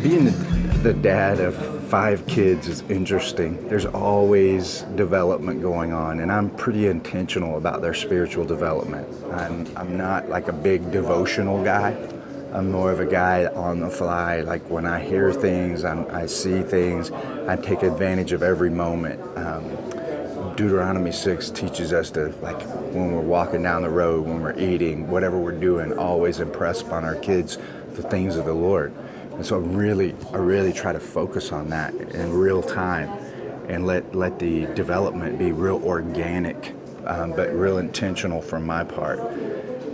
Being the dad of 5 kids is interesting. There's always development going on, and I'm pretty intentional about their spiritual development. I'm not like a big devotional guy. I'm more of a guy on the fly. Like when I hear things, I see things, I take advantage of every moment. Deuteronomy 6 teaches us to, like, when we're walking down the road, when we're eating, whatever we're doing, always impress upon our kids the things of the Lord. And so I really try to focus on that in real time and let the development be real organic, but real intentional from my part.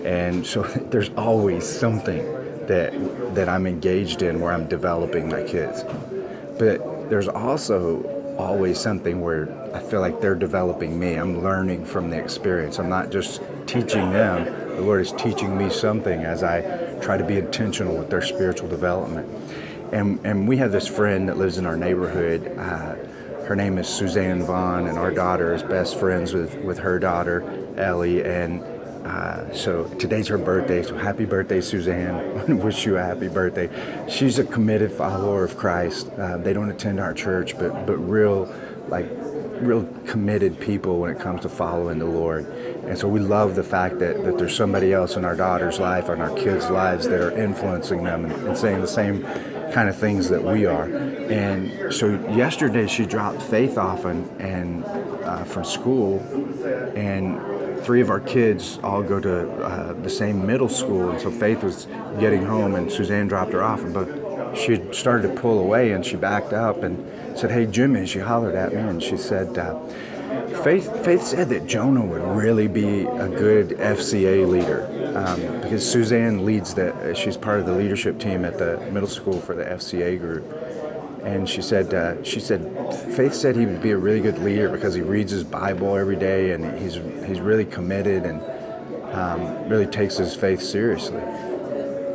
And so there's always something that I'm engaged in where I'm developing my kids. But there's also always something where I feel like they're developing me. I'm learning from the experience. I'm not just teaching them. The Lord is teaching me something as I try to be intentional with their spiritual development. And we have this friend that lives in our neighborhood. Her name is Suzanne Vaughn, and our daughter is best friends with her daughter, Ellie. And so today's her birthday, so happy birthday, Suzanne. Wish you a happy birthday. She's a committed follower of Christ. They don't attend our church, but real committed people when it comes to following the Lord. And so we love the fact that there's somebody else in our daughter's life and our kids' lives that are influencing them and saying the same kind of things that we are. And so yesterday she dropped Faith off and from school, and 3 of our kids all go to the same middle school, and so Faith was getting home and Suzanne dropped her off, but she had started to pull away and she backed up and said, "Hey, Jimmy," she hollered at me and she said, Faith said that Jonah would really be a good FCA leader, because Suzanne she's part of the leadership team at the middle school for the FCA group. And she said, Faith said he would be a really good leader because he reads his Bible every day and he's really committed and really takes his faith seriously.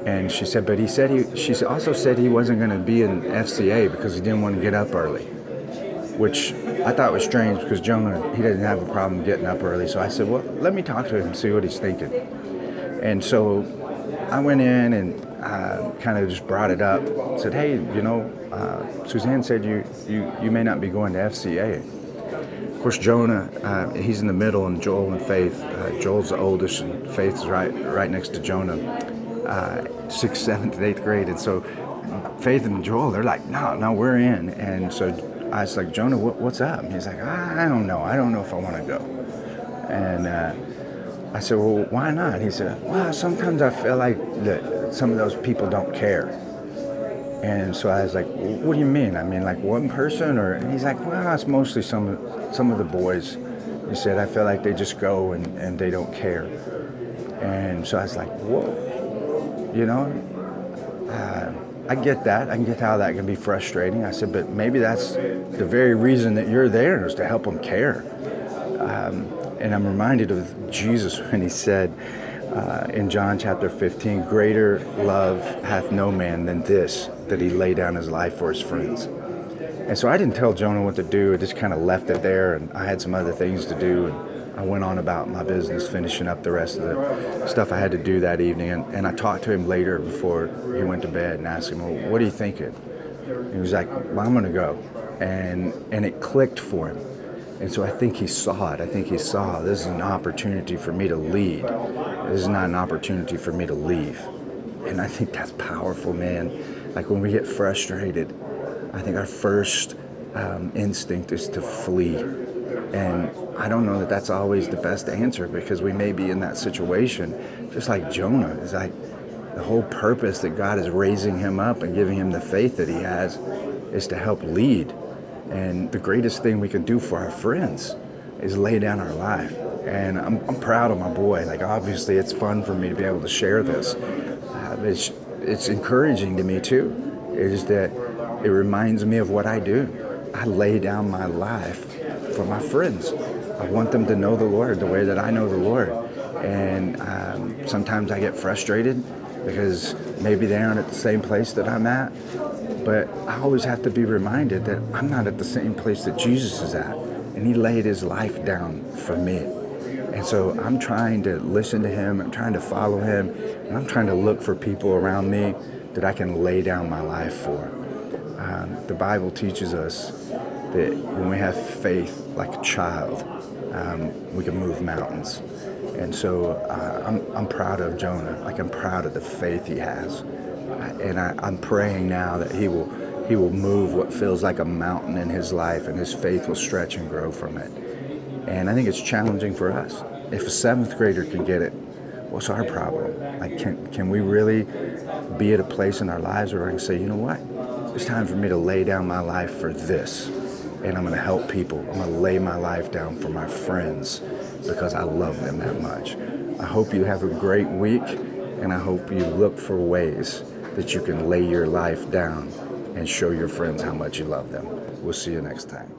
And she said, but she also said he wasn't going to be in FCA because he didn't want to get up early, which I thought was strange because Jonah, he doesn't have a problem getting up early. So I said, well, let me talk to him and see what he's thinking. And so I went in and kind of just brought it up, said, hey, Suzanne said you may not be going to FCA. Of course, Jonah, he's in the middle, and Joel and Faith. Joel's the oldest, and Faith's right next to Jonah, 6th, 7th, and 8th grade. And so Faith and Joel, they're like, no, we're in. And so I was like, Jonah, what's up? And he's like, I don't know if I want to go. And I said, well, why not? He said, well, sometimes I feel like that some of those people don't care. And so I was like, what do you mean? I mean, like one person? And he's like, well, it's mostly some of the boys. He said, I feel like they just go and they don't care. And so I was like, whoa, I get that. I can get how that can be frustrating. I said, but maybe that's the very reason that you're there, is to help them care. And I'm reminded of Jesus when he said in John chapter 15, greater love hath no man than this, that he lay down his life for his friends. And so I didn't tell Jonah what to do. I just kind of left it there, and I had some other things to do, and I went on about my business, finishing up the rest of the stuff I had to do that evening. And I talked to him later before he went to bed and asked him, well, what are you thinking? He was like, well, I'm going to go. And it clicked for him. And so I think he saw it. I think he saw, this is an opportunity for me to lead. This is not an opportunity for me to leave. And I think that's powerful, man. Like when we get frustrated, I think our first instinct is to flee. And I don't know that that's always the best answer, because we may be in that situation, just like Jonah. It's like the whole purpose that God is raising him up and giving him the faith that he has is to help lead. And the greatest thing we can do for our friends is lay down our life. And I'm proud of my boy. Like, obviously, it's fun for me to be able to share this. It's encouraging to me, too. It is that it reminds me of what I do. I lay down my life for my friends. I want them to know the Lord the way that I know the Lord. And sometimes I get frustrated because maybe they aren't at the same place that I'm at. But I always have to be reminded that I'm not at the same place that Jesus is at. And he laid his life down for me. And so I'm trying to listen to him. I'm trying to follow him. And I'm trying to look for people around me that I can lay down my life for. The Bible teaches us that when we have faith like a child, we can move mountains. And so I'm proud of Jonah. Like, I'm proud of the faith he has. And I'm praying now that he will move what feels like a mountain in his life, and his faith will stretch and grow from it. And I think it's challenging for us. If a 7th grader can get it, what's our problem? Like, can we really be at a place in our lives where I can say, you know what? It's time for me to lay down my life for this. And I'm going to help people. I'm going to lay my life down for my friends because I love them that much. I hope you have a great week, and I hope you look for ways that you can lay your life down and show your friends how much you love them. We'll see you next time.